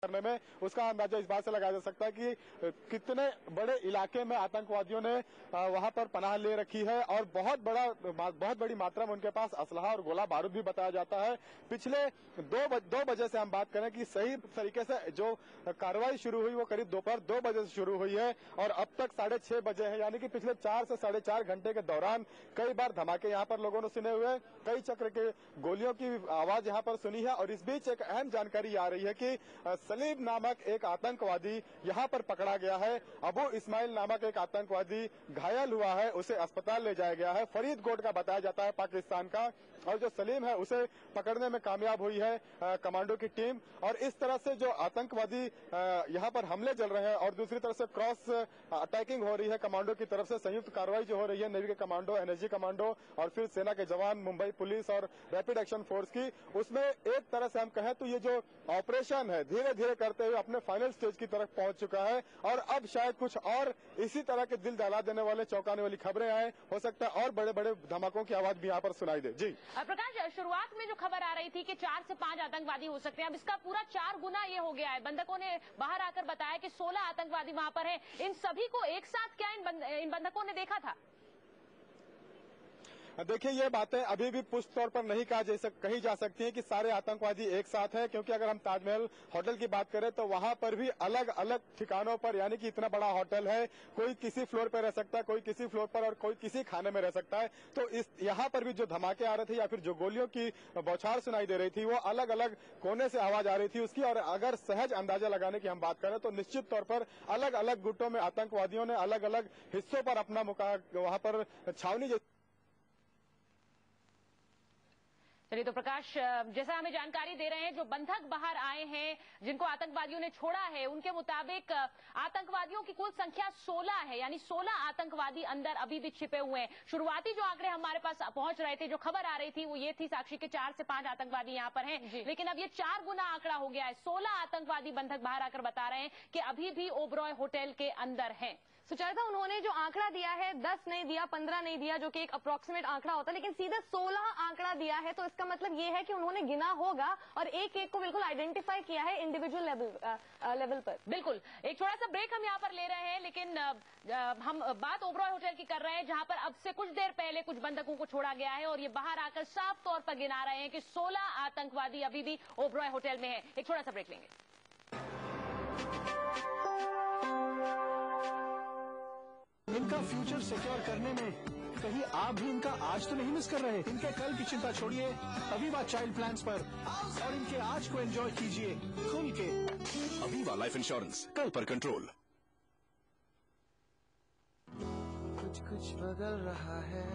करने में, उसका अंदाजा इस बात से लगाया जा सकता है कि कितने बड़े इलाके में आतंकवादियों ने वहां पर पनाह ले रखी है और बहुत बड़ी मात्रा में उनके पास असलहा और गोला बारूद भी बताया जाता है। पिछले 2 बजे से हम बात करें कि सही तरीके से जो कार्रवाई शुरू हुई वो करीब दोपहर 2 बजे से शुरू हुई है और अब तक 6:30 बजे है, यानी कि पिछले 4 से 4.5 घंटे के दौरान कई बार धमाके यहाँ पर लोगों ने सुने हुए, कई चक्र के गोलियों की आवाज यहाँ पर सुनी है। और इस बीच एक अहम जानकारी आ रही है कि सलीम नामक एक आतंकवादी यहां पर पकड़ा गया है। अबू इस्माइल नामक एक आतंकवादी घायल हुआ है, उसे अस्पताल ले जाया गया है। फरीदकोट का बताया जाता है, पाकिस्तान का। और जो सलीम है उसे पकड़ने में कामयाब हुई है कमांडो की टीम। और इस तरह से जो आतंकवादी यहां पर हमले चल रहे हैं और दूसरी तरफ से क्रॉस अटैकिंग हो रही है कमांडो की तरफ से, संयुक्त कार्रवाई जो हो रही है नेवी के कमांडो, एनएसजी कमांडो और फिर सेना के जवान, मुंबई पुलिस और रैपिड एक्शन फोर्स की, उसमें एक तरह से हम कहें तो ये जो ऑपरेशन है धीरे धीरे करते हुए अपने फाइनल स्टेज की तरफ पहुंच चुका है। और अब शायद कुछ और इसी तरह के दिल दहला देने वाले, चौंकाने वाली खबरें आए, हो सकता है और बड़े बड़े धमाकों की आवाज भी यहाँ पर सुनाई दे। जी प्रकाश, शुरुआत में जो खबर आ रही थी कि 4 से 5 आतंकवादी हो सकते हैं, अब इसका पूरा 4 गुना ये हो गया है। बंधकों ने बाहर आकर बताया कि 16 आतंकवादी वहां पर हैं। इन सभी को एक साथ क्या इन बंधकों ने देखा था? देखिए, ये बातें अभी भी पुष्ट तौर पर नहीं कही जा सकती हैं कि सारे आतंकवादी एक साथ हैं, क्योंकि अगर हम ताजमहल होटल की बात करें तो वहां पर भी अलग अलग ठिकानों पर, यानी कि इतना बड़ा होटल है, कोई किसी फ्लोर पर रह सकता है, कोई किसी फ्लोर पर और कोई किसी खाने में रह सकता है। तो यहाँ पर भी जो धमाके आ रहे थे या फिर जो गोलियों की बौछार सुनाई दे रही थी वो अलग अलग कोने से आवाज आ रही थी उसकी। और अगर सहज अंदाजा लगाने की हम बात करें तो निश्चित तौर पर अलग अलग गुटों में आतंकवादियों ने अलग अलग हिस्सों पर अपना वहां पर छावनी। चलिए, तो प्रकाश, जैसा हमें जानकारी दे रहे हैं, जो बंधक बाहर आए हैं जिनको आतंकवादियों ने छोड़ा है, उनके मुताबिक आतंकवादियों की कुल संख्या 16 है, यानी 16 आतंकवादी अंदर अभी भी छिपे हुए हैं। शुरुआती जो आंकड़े हमारे पास पहुंच रहे थे, जो खबर आ रही थी वो ये थी साक्षी के 4 से 5 आतंकवादी यहाँ पर हैं, लेकिन अब ये 4 गुना आंकड़ा हो गया है। 16 आतंकवादी बंधक बाहर आकर बता रहे हैं कि अभी भी ओबरॉय होटल के अंदर हैं। सुचेता, उन्होंने जो आंकड़ा दिया है 10 नहीं दिया, 15 नहीं दिया, जो कि एक अप्रोक्सीमेट आंकड़ा होता है, लेकिन सीधे 16 आंकड़ा दिया है। तो इसका मतलब ये है कि उन्होंने गिना होगा और एक एक को बिल्कुल आइडेंटिफाई किया है इंडिविजुअल लेवल पर। बिल्कुल। एक छोटा सा ब्रेक हम यहाँ पर ले रहे हैं, लेकिन हम बात ओबरॉय होटल की कर रहे हैं, जहां पर अब से कुछ देर पहले कुछ बंधकों को छोड़ा गया है और ये बाहर आकर साफ तौर पर गिना रहे हैं कि 16 आतंकवादी अभी भी ओबरॉय होटल में है। एक छोटा सा ब्रेक लेंगे। इनका फ्यूचर सिक्योर करने में कहीं आप भी इनका आज तो नहीं मिस कर रहे। इनके कल की चिंता छोड़िए अवीवा चाइल्ड प्लान्स पर और इनके आज को एंजॉय कीजिए खुल के। अवीवा लाइफ इंश्योरेंस, कल पर कंट्रोल। कुछ कुछ बदल रहा है।